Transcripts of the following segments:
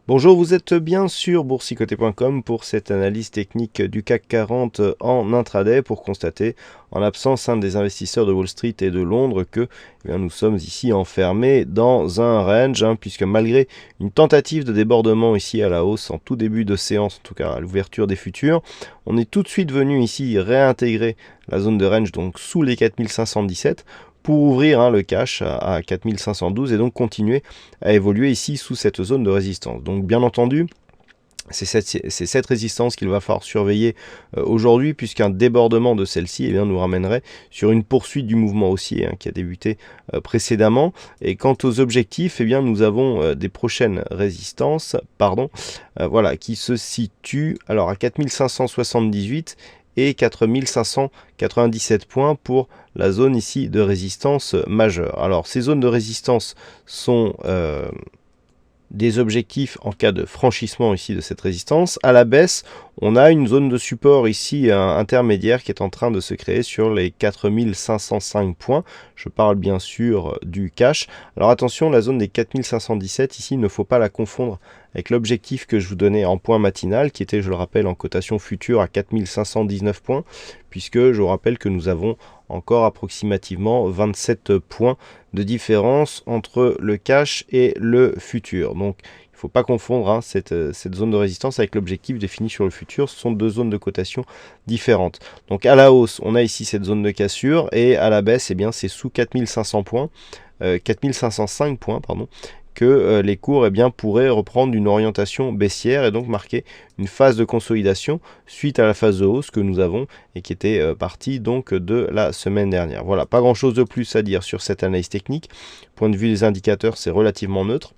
Bonjour, vous êtes bien sur boursicoté.com pour cette analyse technique du CAC 40 en intraday pour constater, en l'absence des investisseurs de Wall Street et de Londres, que nous sommes ici enfermés dans un range, puisque malgré une tentative de débordement ici à la hausse en tout début de séance, en tout cas à l'ouverture des futurs, on est tout de suite venu ici réintégrer la zone de range, donc sous les 4517, pour ouvrir le cash à 4512 et donc continuer à évoluer ici sous cette zone de résistance. Donc bien entendu, c'est cette résistance qu'il va falloir surveiller aujourd'hui, puisqu'un débordement de celle-ci nous ramènerait sur une poursuite du mouvement haussier qui a débuté précédemment. Et quant aux objectifs, nous avons des prochaines résistances qui se situent alors à 4578 et 4597 points pour la zone ici de résistance majeure. Alors ces zones de résistance sont des objectifs en cas de franchissement ici de cette résistance. À la baisse, on a une zone de support ici intermédiaire qui est en train de se créer sur les 4505 points. Je parle bien sûr du cash. Alors attention, la zone des 4517 ici, il ne faut pas la confondre avec l'objectif que je vous donnais en point matinal, qui était, je le rappelle, en cotation future à 4519 points, puisque je vous rappelle que nous avons encore approximativement 27 points de différence entre le cash et le futur. Donc il ne faut pas confondre cette zone de résistance avec l'objectif défini sur le futur. Ce sont deux zones de cotation différentes. Donc à la hausse, on a ici cette zone de cassure, et à la baisse, c'est sous 4500 points, 4505 points, que les cours pourraient reprendre une orientation baissière et donc marquer une phase de consolidation suite à la phase de hausse que nous avons et qui était partie donc de la semaine dernière. Voilà, pas grand chose de plus à dire sur cette analyse technique. Point de vue des indicateurs, c'est relativement neutre,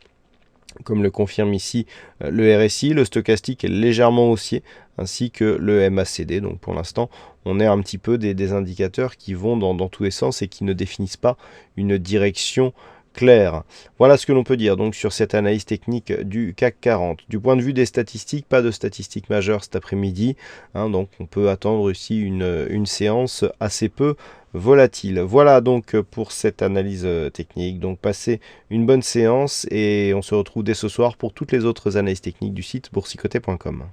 comme le confirme ici le RSI. Le stochastique est légèrement haussier, ainsi que le MACD. Donc pour l'instant, on est un petit peu des indicateurs qui vont dans tous les sens et qui ne définissent pas une direction clair. Voilà ce que l'on peut dire donc sur cette analyse technique du CAC 40. Du point de vue des statistiques, pas de statistiques majeures cet après-midi, donc on peut attendre ici une séance assez peu volatile. Voilà donc pour cette analyse technique. Donc passez une bonne séance et on se retrouve dès ce soir pour toutes les autres analyses techniques du site boursicoté.com.